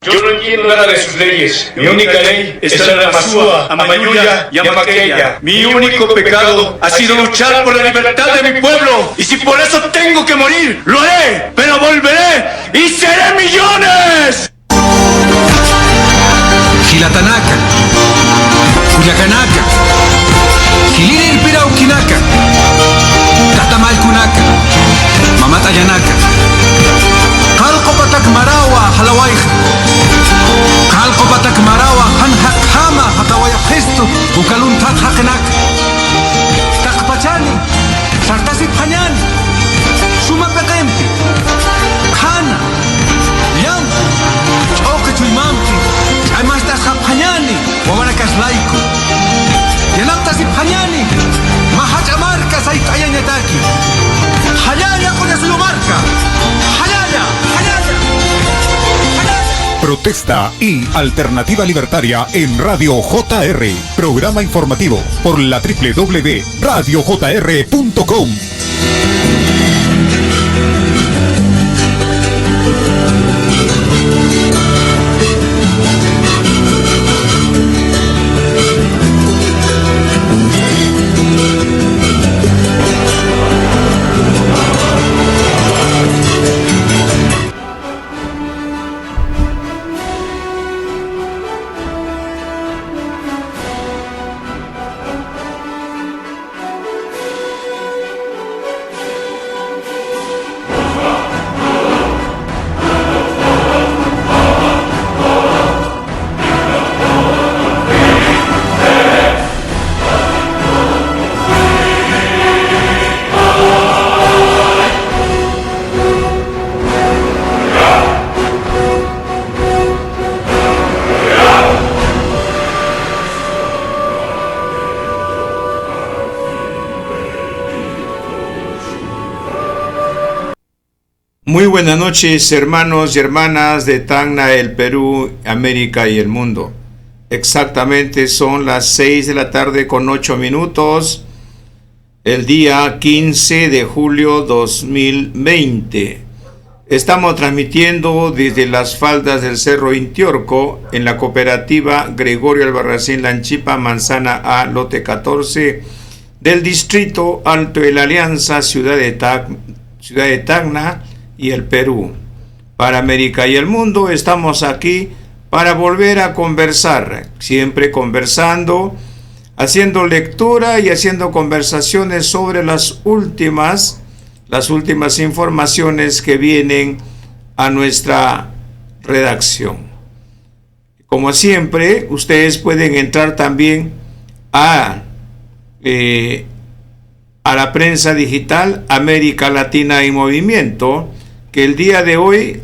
Yo no entiendo nada de sus leyes. Mi única ley es estar a Masúa, a Mayuya y a Maquella. Mi único pecado ha sido luchar por la libertad de mi pueblo. Y si por eso tengo que morir, lo haré, pero volveré y seré millones. Gilatanaka, Cuyacanaka, Gilini Pirauquinaca, Tatamalcunaca, Mamatayanaka, Calcopatak Marawa, Halawaija, Calcopatak Marawa, Hanhakama, Hatawayajistu, Ucaluntat Hakanaka, Takpachani, Sartasip Hanyani, Suma Petempi, Kana, Yam, Chokechuimampi, Además de Japanyani, Wawanakas Laiko, Yanaptas y Panyani, Mahachamarcas hay Tayanataki, Hayaya con su marca, Hayaya, Hayaya, Hayaya. Protesta y Alternativa Libertaria en Radio JR, programa informativo por la www.radiojr.com. Muy buenas noches, hermanos y hermanas de Tacna, el Perú, América y el mundo. Exactamente son las 6 de la tarde con 8 minutos, el día 15 de julio 2020. Estamos transmitiendo desde las faldas del Cerro Intiorco, en la cooperativa Gregorio Albarracín Lanchipa, Manzana A, lote 14, del distrito Alto de la Alianza, ciudad de Tacna y el Perú. Para América y el mundo estamos aquí para volver a conversar, siempre conversando, haciendo lectura y haciendo conversaciones sobre las últimas informaciones que vienen a nuestra redacción. Como siempre, ustedes pueden entrar también a la prensa digital América Latina en Movimiento, que el día de hoy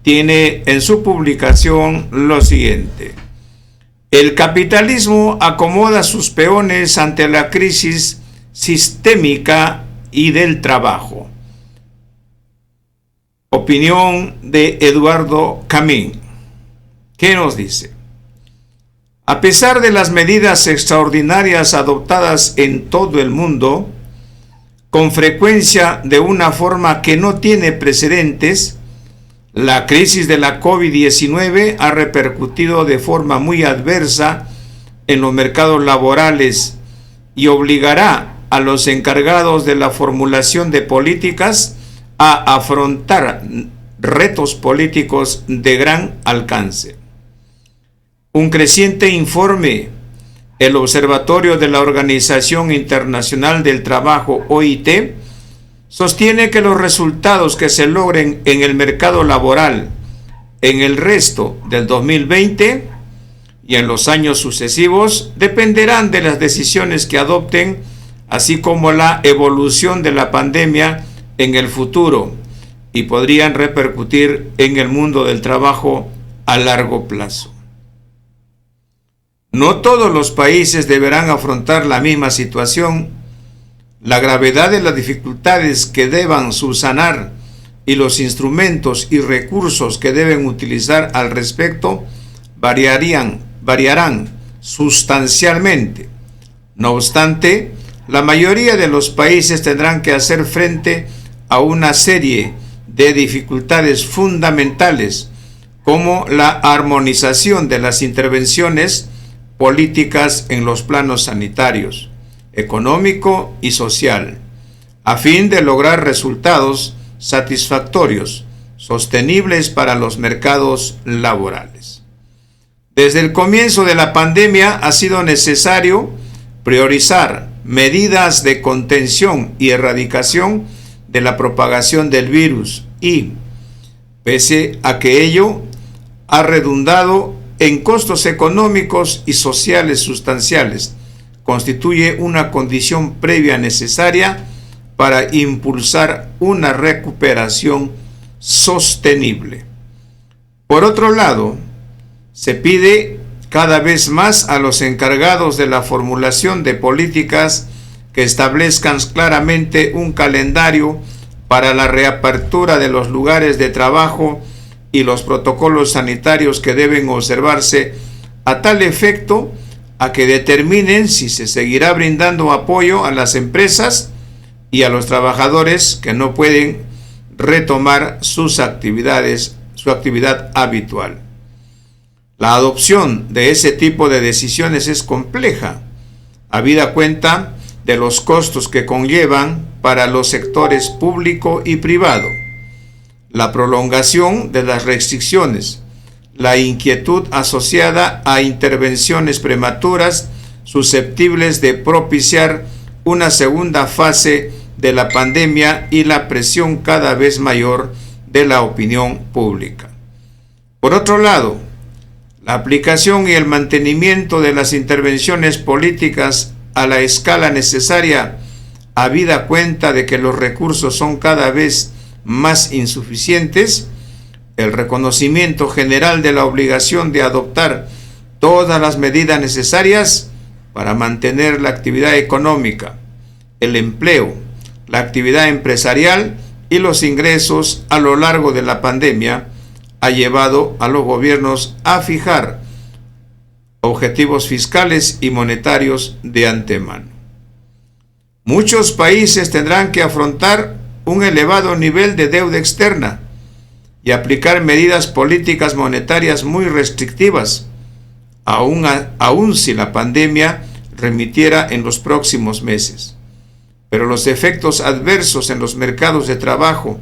tiene en su publicación lo siguiente: el capitalismo acomoda sus peones ante la crisis sistémica y del trabajo. Opinión de Eduardo Camín. ¿Qué nos dice? A pesar de las medidas extraordinarias adoptadas en todo el mundo, con frecuencia de una forma que no tiene precedentes, la crisis de la COVID-19 ha repercutido de forma muy adversa en los mercados laborales y obligará a los encargados de la formulación de políticas a afrontar retos políticos de gran alcance. Un creciente informe, el Observatorio de la Organización Internacional del Trabajo, OIT, sostiene que los resultados que se logren en el mercado laboral en el resto del 2020 y en los años sucesivos dependerán de las decisiones que adopten, así como la evolución de la pandemia en el futuro, y podrían repercutir en el mundo del trabajo a largo plazo. No todos los países deberán afrontar la misma situación. La gravedad de las dificultades que deban subsanar y los instrumentos y recursos que deben utilizar al respecto variarán sustancialmente. No obstante, la mayoría de los países tendrán que hacer frente a una serie de dificultades fundamentales, como la armonización de las intervenciones políticas en los planos sanitarios, económico y social, a fin de lograr resultados satisfactorios, sostenibles para los mercados laborales. Desde el comienzo de la pandemia ha sido necesario priorizar medidas de contención y erradicación de la propagación del virus y, pese a que ello ha redundado en costos económicos y sociales sustanciales, constituye una condición previa necesaria para impulsar una recuperación sostenible. Por otro lado, se pide cada vez más a los encargados de la formulación de políticas que establezcan claramente un calendario para la reapertura de los lugares de trabajo y los protocolos sanitarios que deben observarse a tal efecto a que determinen si se seguirá brindando apoyo a las empresas y a los trabajadores que no pueden retomar su actividad habitual. La adopción de ese tipo de decisiones es compleja, habida cuenta de los costos que conllevan para los sectores público y privado, la prolongación de las restricciones, la inquietud asociada a intervenciones prematuras susceptibles de propiciar una segunda fase de la pandemia y la presión cada vez mayor de la opinión pública. Por otro lado, la aplicación y el mantenimiento de las intervenciones políticas a la escala necesaria, habida cuenta de que los recursos son cada vez más insuficientes, el reconocimiento general de la obligación de adoptar todas las medidas necesarias para mantener la actividad económica, el empleo, la actividad empresarial y los ingresos a lo largo de la pandemia ha llevado a los gobiernos a fijar objetivos fiscales y monetarios de antemano. Muchos países tendrán que afrontar un elevado nivel de deuda externa y aplicar medidas políticas monetarias muy restrictivas, aun si la pandemia remitiera en los próximos meses. Pero los efectos adversos en los mercados de trabajo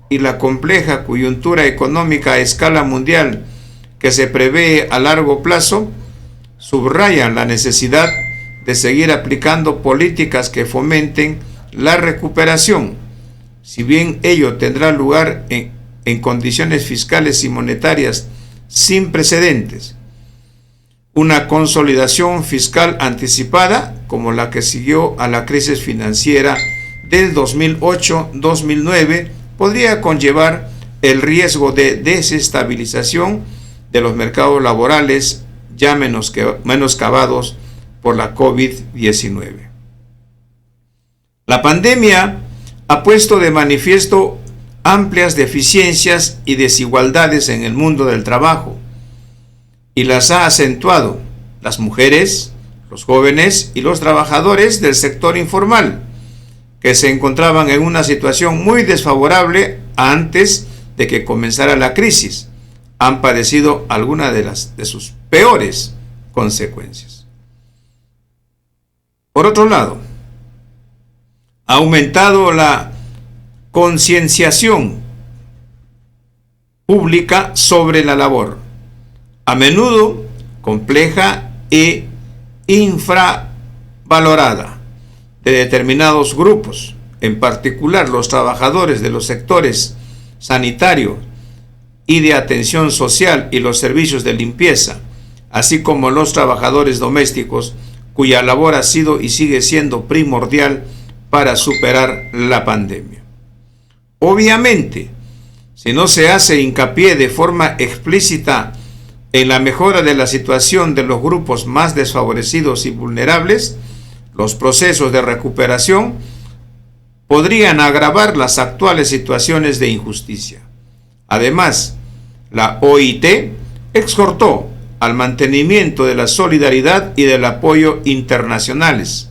y la compleja coyuntura económica a escala mundial que se prevé a largo plazo subrayan la necesidad de seguir aplicando políticas que fomenten la recuperación, si bien ello tendrá lugar en condiciones fiscales y monetarias sin precedentes. Una consolidación fiscal anticipada, como la que siguió a la crisis financiera del 2008-2009, podría conllevar el riesgo de desestabilización de los mercados laborales ya menoscabados por la COVID-19. La pandemia ha puesto de manifiesto amplias deficiencias y desigualdades en el mundo del trabajo y las ha acentuado las mujeres, los jóvenes y los trabajadores del sector informal, que se encontraban en una situación muy desfavorable antes de que comenzara la crisis, han padecido algunas de sus peores consecuencias. Por otro lado, ha aumentado la concienciación pública sobre la labor, a menudo compleja e infravalorada, de determinados grupos, en particular los trabajadores de los sectores sanitario y de atención social y los servicios de limpieza, así como los trabajadores domésticos, cuya labor ha sido y sigue siendo primordial para superar la pandemia. Obviamente, si no se hace hincapié de forma explícita en la mejora de la situación de los grupos más desfavorecidos y vulnerables, los procesos de recuperación podrían agravar las actuales situaciones de injusticia. Además, la OIT exhortó al mantenimiento de la solidaridad y del apoyo internacionales,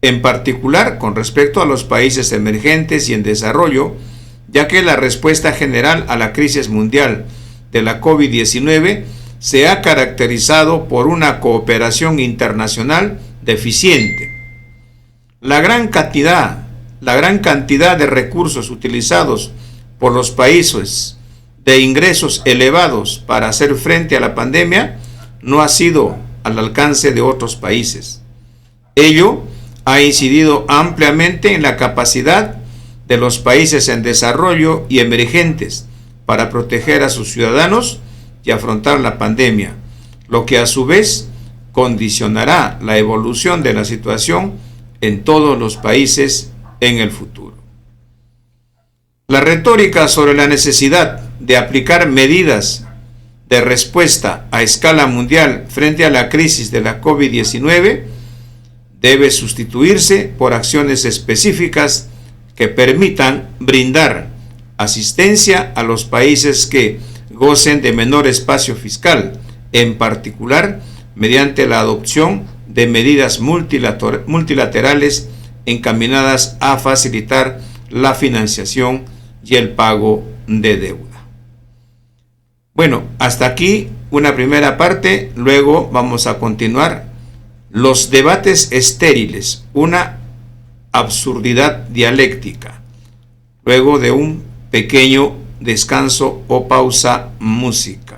en particular con respecto a los países emergentes y en desarrollo, ya que la respuesta general a la crisis mundial de la COVID-19 se ha caracterizado por una cooperación internacional deficiente. La gran cantidad de recursos utilizados por los países de ingresos elevados para hacer frente a la pandemia no ha sido al alcance de otros países. Ello ha incidido ampliamente en la capacidad de los países en desarrollo y emergentes para proteger a sus ciudadanos y afrontar la pandemia, lo que a su vez condicionará la evolución de la situación en todos los países en el futuro. La retórica sobre la necesidad de aplicar medidas de respuesta a escala mundial frente a la crisis de la COVID-19 debe sustituirse por acciones específicas que permitan brindar asistencia a los países que gocen de menor espacio fiscal, en particular mediante la adopción de medidas multilaterales encaminadas a facilitar la financiación y el pago de deuda. Bueno, hasta aquí una primera parte, luego vamos a continuar. Los debates estériles, una absurdidad dialéctica, luego de un pequeño descanso o pausa musical.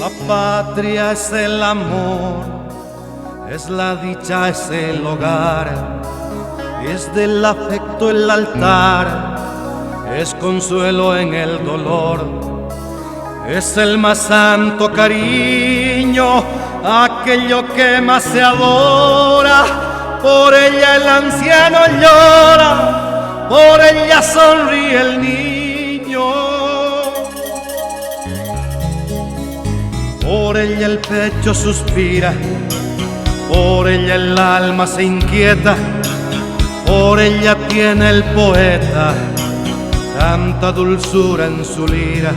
La patria es el amor, es la dicha, es el hogar, es del afecto el altar, es consuelo en el dolor, es el más santo cariño, aquello que más se adora. Por ella el anciano llora, por ella sonríe el niño. Por ella el pecho suspira, por ella el alma se inquieta, por ella tiene el poeta tanta dulzura en su lira.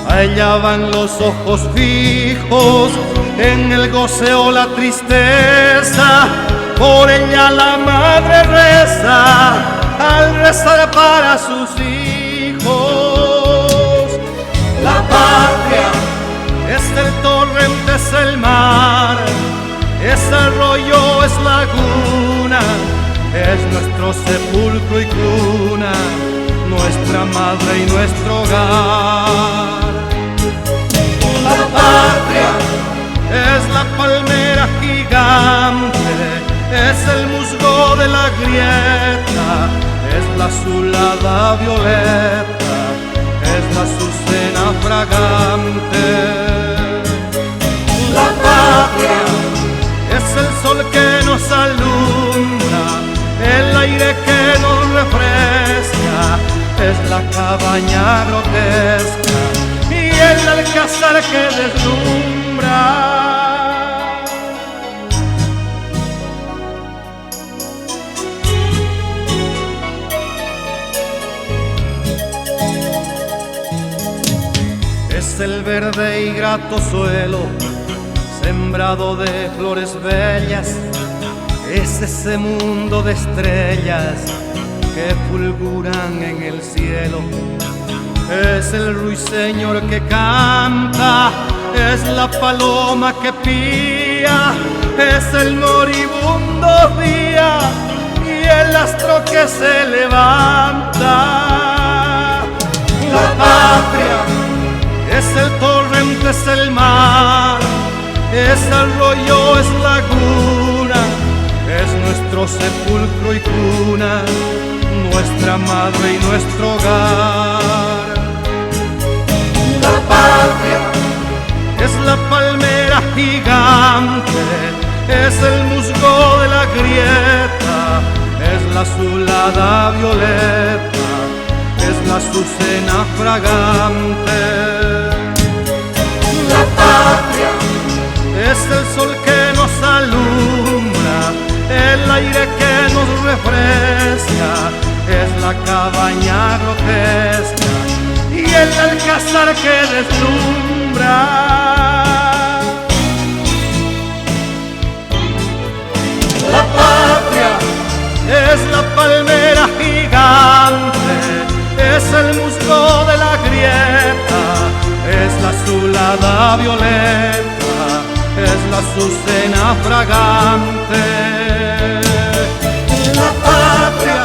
A ella van los ojos fijos en el goce o la tristeza, por ella la madre reza al rezar para sus hijos. La patria es el torrente, es el mar, es arroyo, es laguna, es nuestro sepulcro y cuna, nuestra madre y nuestro hogar. La patria es la palmera gigante, es el musgo de la grieta, es la azulada violeta, es la azucena fragante. La patria es el sol que nos alumbra, el aire que nos refresca, es la cabaña grotesca y el alcázar que deslumbra. Es el verde y grato suelo sembrado de flores bellas, es ese mundo de estrellas que fulguran en el cielo. Es el ruiseñor que canta, es la paloma que pía, es el moribundo día y el astro que se levanta. La patria es el torrente, es el mar, es arroyo, es laguna, es nuestro sepulcro y cuna, nuestra madre y nuestro hogar. La patria es la palmera gigante, es el musgo de la grieta, es la azulada violeta, es la azucena fragante. La patria cabaña grotesca y el alcázar que deslumbra. La patria es la palmera gigante, es el musgo de la grieta, es la azulada violeta, es la azucena fragante. La patria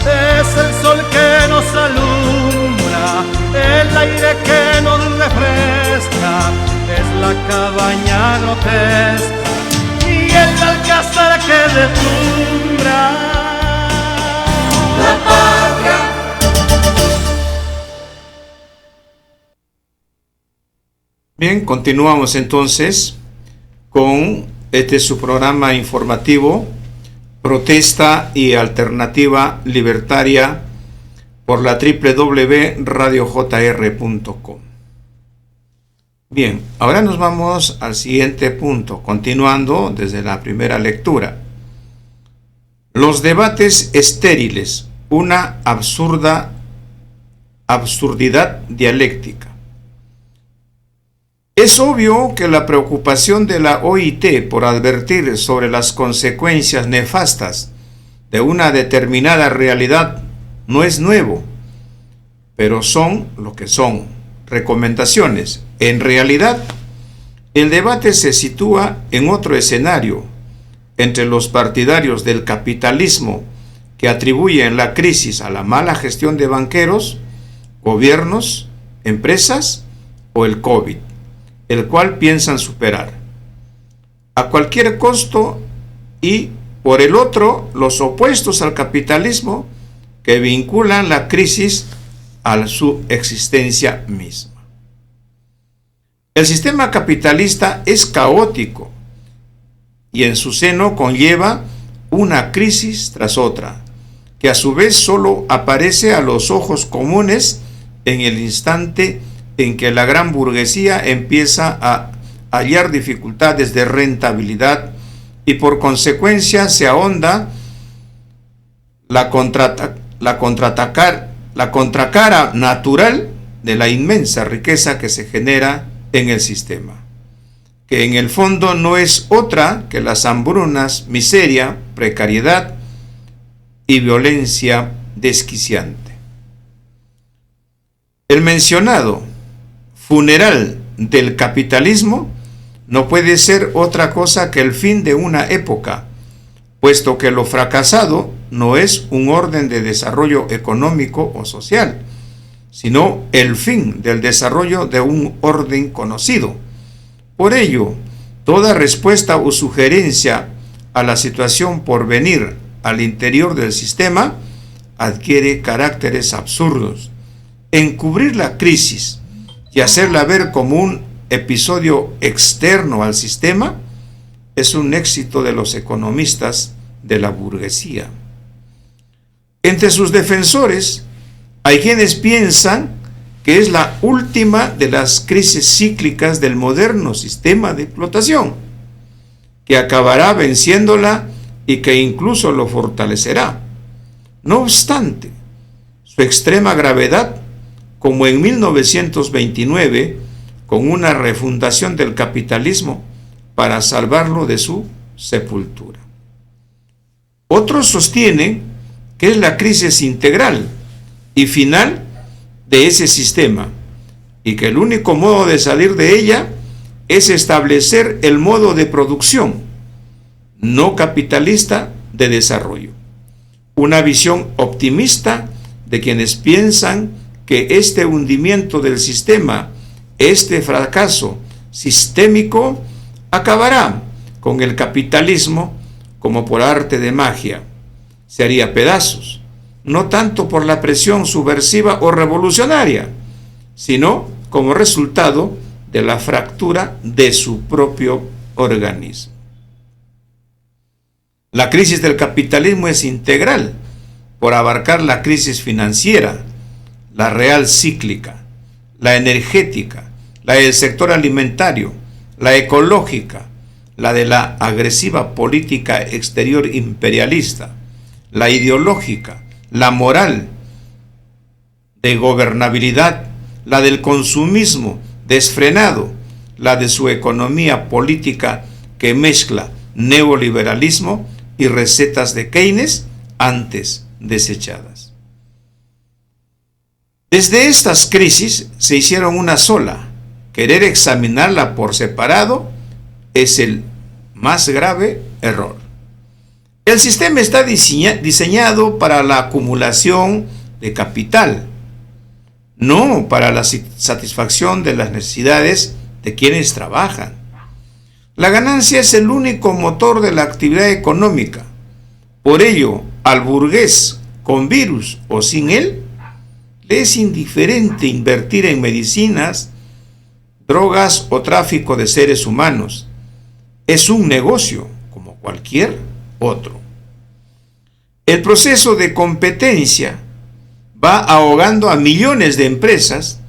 es el sol que nos alumbra, el aire que nos refresca, es la cabaña grotesca y el alcázar que deslumbra. La patria. Bien, continuamos entonces con su programa informativo Protesta y Alternativa Libertaria por la www.radiojr.com. Bien, ahora nos vamos al siguiente punto, continuando desde la primera lectura. Los debates estériles, una absurdidad dialéctica. Es obvio que la preocupación de la OIT por advertir sobre las consecuencias nefastas de una determinada realidad no es nuevo, pero son lo que son, recomendaciones. En realidad, el debate se sitúa en otro escenario, entre los partidarios del capitalismo que atribuyen la crisis a la mala gestión de banqueros, gobiernos, empresas o el COVID, el cual piensan superar a cualquier costo, y por el otro, los opuestos al capitalismo que vinculan la crisis a su existencia misma. El sistema capitalista es caótico y en su seno conlleva una crisis tras otra, que a su vez solo aparece a los ojos comunes en el instante en que la gran burguesía empieza a hallar dificultades de rentabilidad y por consecuencia se ahonda la contracara natural de la inmensa riqueza que se genera en el sistema, que en el fondo no es otra que las hambrunas, miseria, precariedad y violencia desquiciante. El mencionado funeral del capitalismo no puede ser otra cosa que el fin de una época, puesto que lo fracasado no es un orden de desarrollo económico o social, sino el fin del desarrollo de un orden conocido. Por ello, toda respuesta o sugerencia a la situación por venir al interior del sistema adquiere caracteres absurdos. Encubrir la crisis y hacerla ver como un episodio externo al sistema es un éxito de los economistas de la burguesía. Entre sus defensores hay quienes piensan que es la última de las crisis cíclicas del moderno sistema de explotación, que acabará venciéndola y que incluso lo fortalecerá. No obstante, su extrema gravedad, como en 1929, con una refundación del capitalismo para salvarlo de su sepultura. Otros sostienen que es la crisis integral y final de ese sistema, y que el único modo de salir de ella es establecer el modo de producción no capitalista de desarrollo. Una visión optimista de quienes piensan que este hundimiento del sistema, este fracaso sistémico, acabará con el capitalismo como por arte de magia. Se haría pedazos, no tanto por la presión subversiva o revolucionaria, sino como resultado de la fractura de su propio organismo. La crisis del capitalismo es integral, por abarcar la crisis financiera, la real cíclica, la energética, la del sector alimentario, la ecológica, la de la agresiva política exterior imperialista, la ideológica, la moral de gobernabilidad, la del consumismo desfrenado, la de su economía política que mezcla neoliberalismo y recetas de Keynes antes desechadas. Desde estas crisis se hicieron una sola. Querer examinarla por separado es el más grave error. El sistema está diseñado para la acumulación de capital, no para la satisfacción de las necesidades de quienes trabajan. La ganancia es el único motor de la actividad económica. Por ello, al burgués, con virus o sin él, le es indiferente invertir en medicinas, drogas o tráfico de seres humanos. Es un negocio como cualquier otro. El proceso de competencia va ahogando a millones de empresas,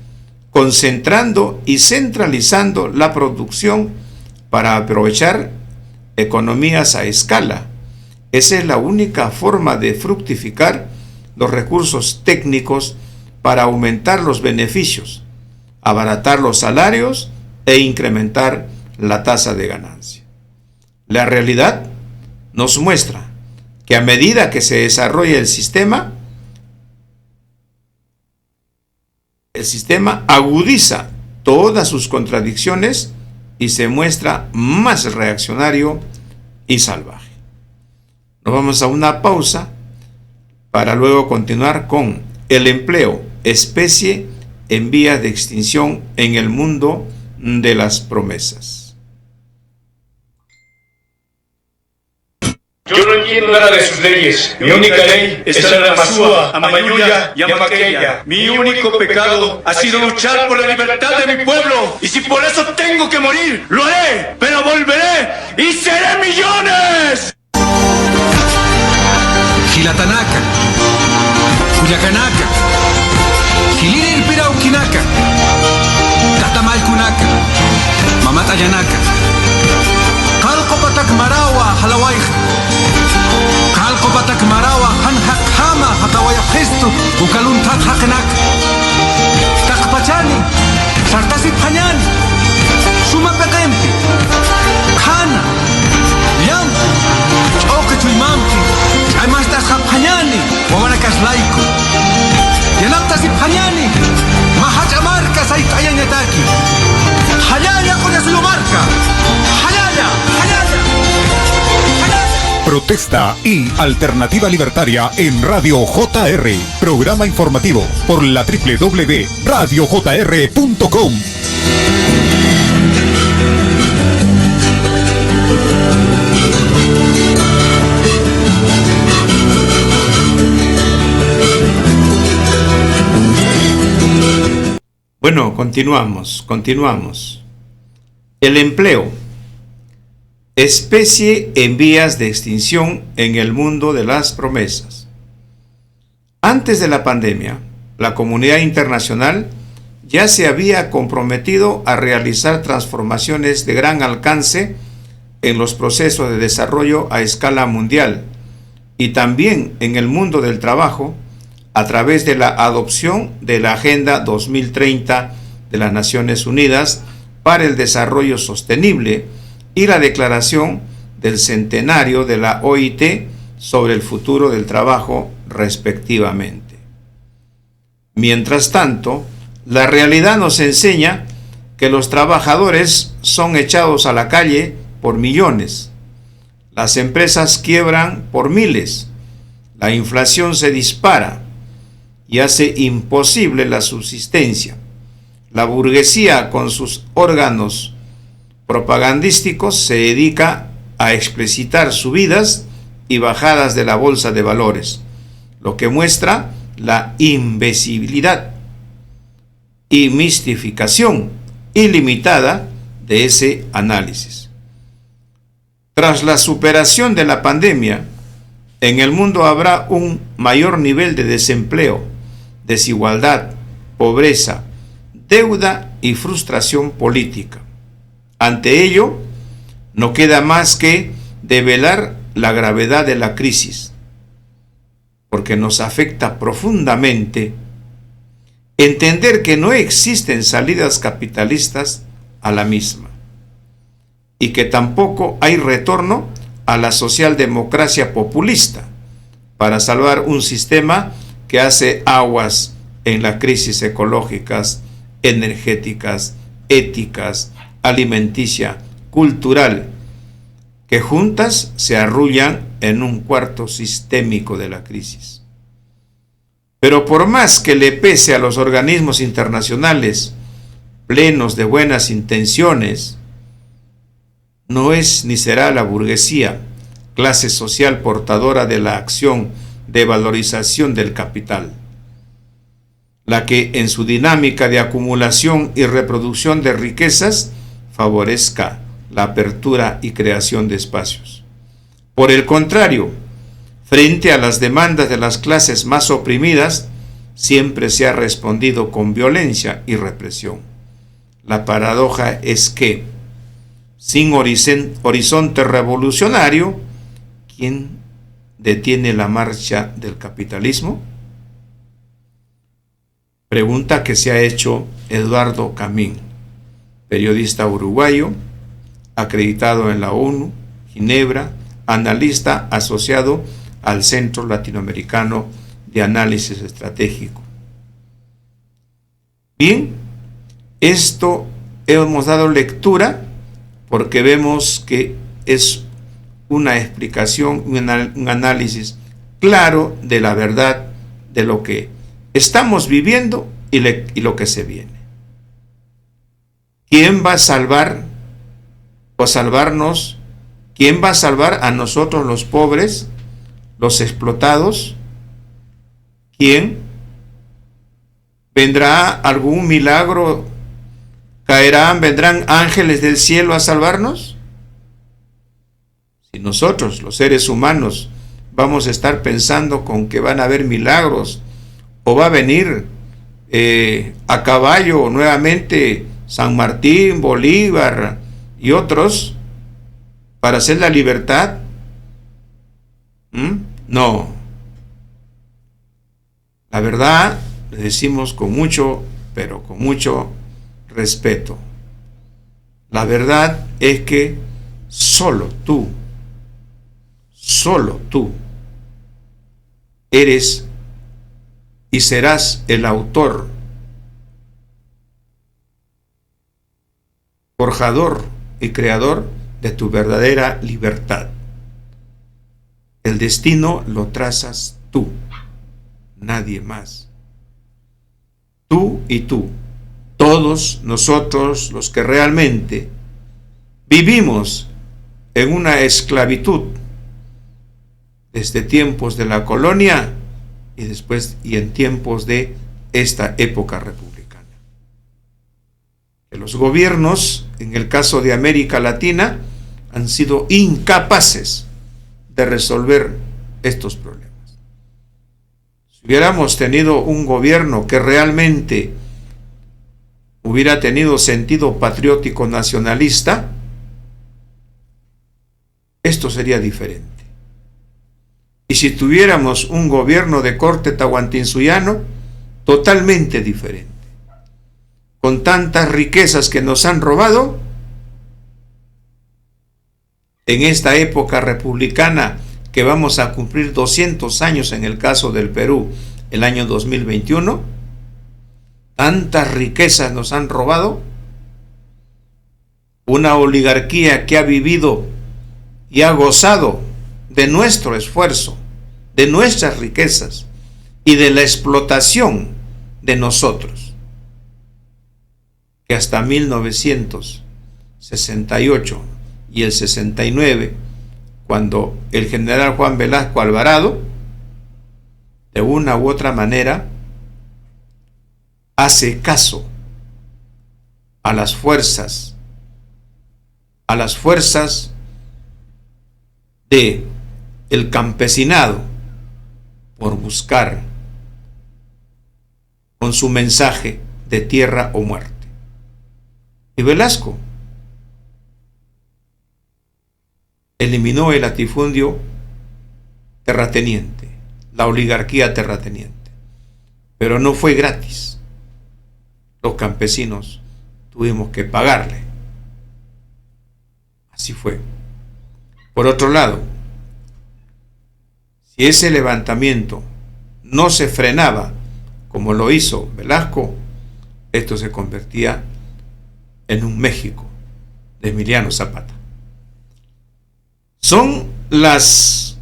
concentrando y centralizando la producción para aprovechar economías a escala. Esa es la única forma de fructificar los recursos técnicos para aumentar los beneficios, abaratar los salarios e incrementar la tasa de ganancia. La realidad nos muestra que a medida que se desarrolla el sistema agudiza todas sus contradicciones y se muestra más reaccionario y salvaje. Nos vamos a una pausa para luego continuar con el empleo, especie en vías de extinción en el mundo de las promesas. Yo no entiendo nada de sus leyes. Mi única ley es la Masúa, Amayuya y Amaqueya. Mi único pecado ha sido luchar por la libertad de mi pueblo. Y si por eso tengo que morir, lo haré, pero volveré y seré millones. Gilatanaka, Cuyacanaka, Gilirir Pirauquinaca, Catamalcunaca, Mamatayanaka, Calcopatak Marawa, Halawaija, Calcopatak Marawa, Hanhakama, Hatawaya Gesto, Ucaluntat Hakenak, Takpachani, Sartasi Panyani, Suma Pekempi, Kana, Yampi, Chokechuimampi, Aymasta Japanyani, Wawanakas Laiko, Yanaptasi Panyani, Mahachamarka Saitayanyataki, Hayaya con su marca, Hayaya, Hayaya, Hayaya. Protesta y Alternativa Libertaria en Radio JR. Programa informativo por la www.radiojr.com. Bueno, continuamos. El empleo, especie en vías de extinción en el mundo de las promesas. Antes de la pandemia, la comunidad internacional ya se había comprometido a realizar transformaciones de gran alcance en los procesos de desarrollo a escala mundial y también en el mundo del trabajo, a través de la adopción de la Agenda 2030 de las Naciones Unidas para el Desarrollo Sostenible y la Declaración del Centenario de la OIT sobre el futuro del trabajo, respectivamente. Mientras tanto, la realidad nos enseña que los trabajadores son echados a la calle por millones, las empresas quiebran por miles, la inflación se dispara y hace imposible la subsistencia. La burguesía, con sus órganos propagandísticos, se dedica a explicitar subidas y bajadas de la bolsa de valores, lo que muestra la invisibilidad y mistificación ilimitada de ese análisis. Tras la superación de la pandemia, en el mundo habrá un mayor nivel de desempleo, desigualdad, pobreza, deuda y frustración política. Ante ello, no queda más que develar la gravedad de la crisis, porque nos afecta profundamente entender que no existen salidas capitalistas a la misma y que tampoco hay retorno a la socialdemocracia populista para salvar un sistema que hace aguas en las crisis ecológicas, energéticas, éticas, alimenticia, cultural, que juntas se arrullan en un cuarto sistémico de la crisis. Pero por más que le pese a los organismos internacionales plenos de buenas intenciones, no es ni será la burguesía, clase social portadora de la acción de valorización del capital, la que en su dinámica de acumulación y reproducción de riquezas favorezca la apertura y creación de espacios. Por el contrario, frente a las demandas de las clases más oprimidas, siempre se ha respondido con violencia y represión. La paradoja es que, sin horizonte revolucionario, ¿quién detiene la marcha del capitalismo? Pregunta que se ha hecho Eduardo Camín, periodista uruguayo, acreditado en la ONU, Ginebra, analista asociado al Centro Latinoamericano de Análisis Estratégico. Bien, esto hemos dado lectura porque vemos que es una explicación, un análisis claro de la verdad de lo que estamos viviendo y lo que se viene. ¿Quién va a salvar o salvarnos? ¿Quién va a salvar a nosotros los pobres, los explotados? ¿Quién? ¿Vendrá algún milagro? ¿Vendrán ángeles del cielo a salvarnos? Si nosotros, los seres humanos, vamos a estar pensando con que van a haber milagros, o va a venir a caballo nuevamente San Martín, Bolívar y otros para hacer la libertad, no. La verdad, le decimos con mucho, pero con mucho respeto. La verdad es que solo tú eres y serás el autor, forjador y creador de tu verdadera libertad. El destino lo trazas tú, nadie más. Tú y tú, todos nosotros los que realmente vivimos en una esclavitud desde tiempos de la colonia y después y en tiempos de esta época republicana. Que los gobiernos, en el caso de América Latina, han sido incapaces de resolver estos problemas. Si hubiéramos tenido un gobierno que realmente hubiera tenido sentido patriótico nacionalista, esto sería diferente. Y si tuviéramos un gobierno de corte tahuantinsuyano, totalmente diferente. Con tantas riquezas que nos han robado, en esta época republicana que vamos a cumplir 200 años en el caso del Perú, el año 2021, tantas riquezas nos han robado, una oligarquía que ha vivido y ha gozado de nuestro esfuerzo, de nuestras riquezas y de la explotación de nosotros, que hasta 1968 y el 69, cuando el general Juan Velasco Alvarado, de una u otra manera, hace caso a las fuerzas de el campesinado por buscar con su mensaje de tierra o muerte. Y Velasco eliminó el latifundio terrateniente, la oligarquía terrateniente, pero no fue gratis. los campesinos tuvimos que pagarle. Así fue. Por otro lado, si ese levantamiento no se frenaba como lo hizo Velasco, esto se convertía en un México de Emiliano Zapata. Son las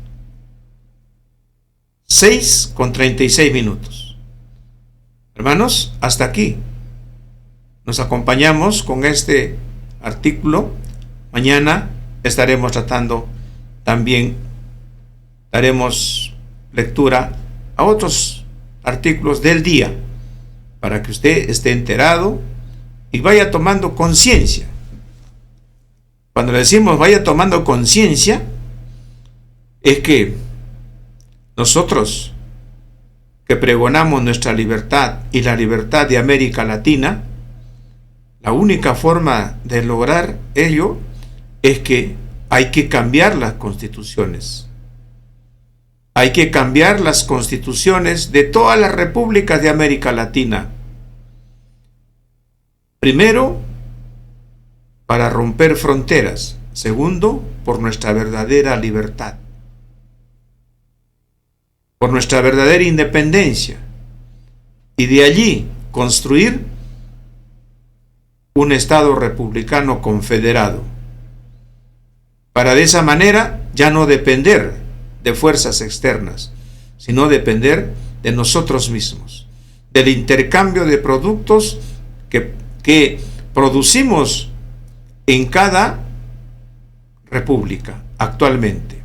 6:36. Hermanos, hasta aquí nos acompañamos con este artículo. Mañana estaremos tratando también, daremos lectura a otros artículos del día para que usted esté enterado y vaya tomando conciencia. Cuando le decimos vaya tomando conciencia, es que nosotros que pregonamos nuestra libertad y la libertad de América Latina, la única forma de lograr ello es que hay que cambiar las constituciones. Hay que cambiar las constituciones de todas las repúblicas de América Latina. Primero, para romper fronteras. Segundo, por nuestra verdadera libertad. Por nuestra verdadera independencia. Y de allí construir un Estado republicano confederado. Para de esa manera ya no depender de fuerzas externas, sino depender de nosotros mismos, del intercambio de productos que producimos en cada república actualmente.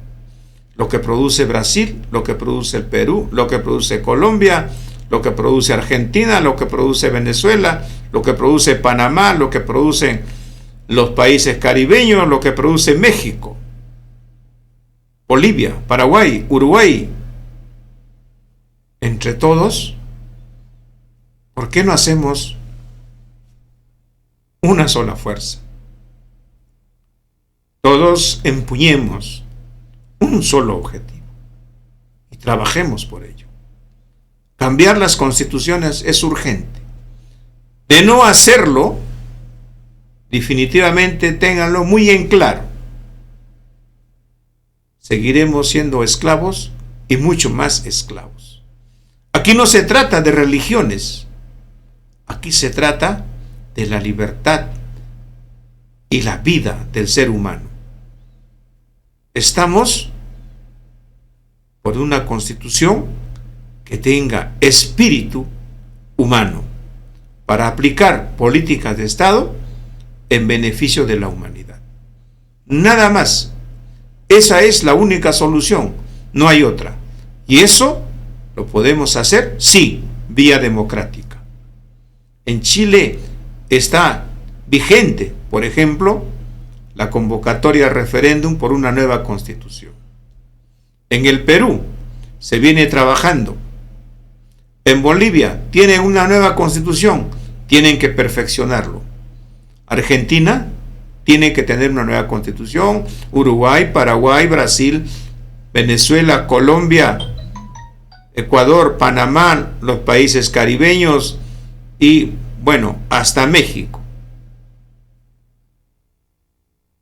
Lo que produce Brasil, lo que produce el Perú, lo que produce Colombia, lo que produce Argentina, lo que produce Venezuela, lo que produce Panamá, lo que producen los países caribeños, lo que produce México, Bolivia, Paraguay, Uruguay. Entre todos, ¿por qué no hacemos una sola fuerza? Todos empuñemos un solo objetivo y trabajemos por ello. Cambiar las constituciones es urgente. De no hacerlo, definitivamente ténganlo muy en claro, seguiremos siendo esclavos y mucho más esclavos. Aquí no se trata de religiones, aquí se trata de la libertad y la vida del ser humano. Estamos por una constitución que tenga espíritu humano para aplicar políticas de Estado en beneficio de la humanidad. Nada más. Esa es la única solución, no hay otra. Y eso lo podemos hacer, sí, vía democrática. En Chile está vigente, por ejemplo, la convocatoria a referéndum por una nueva constitución. En el Perú se viene trabajando. En Bolivia tienen una nueva constitución, tienen que perfeccionarlo. Argentina tiene que tener una nueva constitución, Uruguay, Paraguay, Brasil, Venezuela, Colombia, Ecuador, Panamá, los países caribeños y, bueno, hasta México,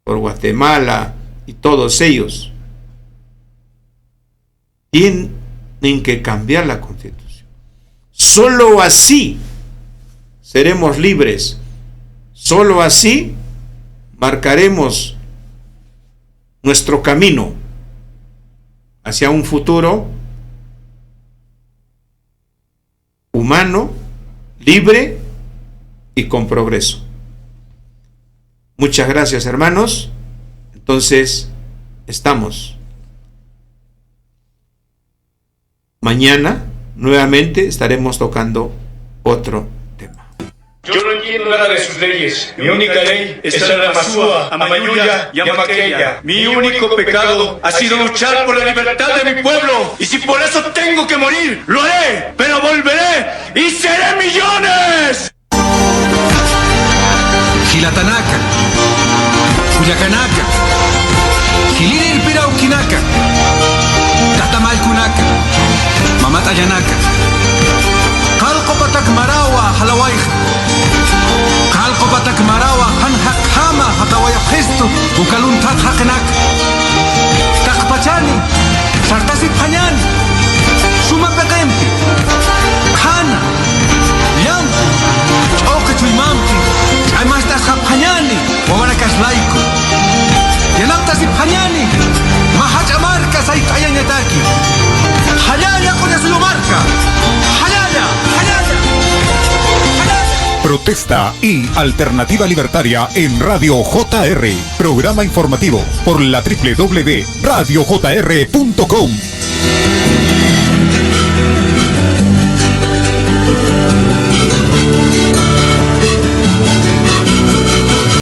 por Guatemala y todos ellos, tienen que cambiar la constitución. Solo así seremos libres, solo así marcaremos nuestro camino hacia un futuro humano, libre y con progreso. Muchas gracias, hermanos. Entonces, estamos. Mañana nuevamente estaremos tocando otro tema. Yo no entiendo nada de sus leyes. Mi única ley es ser Masúa, Amayuya y Amaqueya. Mi único pecado ha sido luchar por la libertad de mi pueblo. Y si por eso tengo que morir, lo haré, pero volveré y seré millones. Gilatanaka, Cuyacanaka, Giliril Pirauquinaca, Tatamalcunaca, Mamatayanaka, Calcopatak Marawa, Halawaija. ukaluntat hakenak takpachani sartasi panyani suma pekempi kana yampi choke chuimampi además das panyani wawanakas laiko yanaptasi panyani mahachamarka sai kayanyataki halaya con su marca halaya halaya. Protesta y Alternativa Libertaria en Radio JR. Programa informativo por la www.radiojr.com.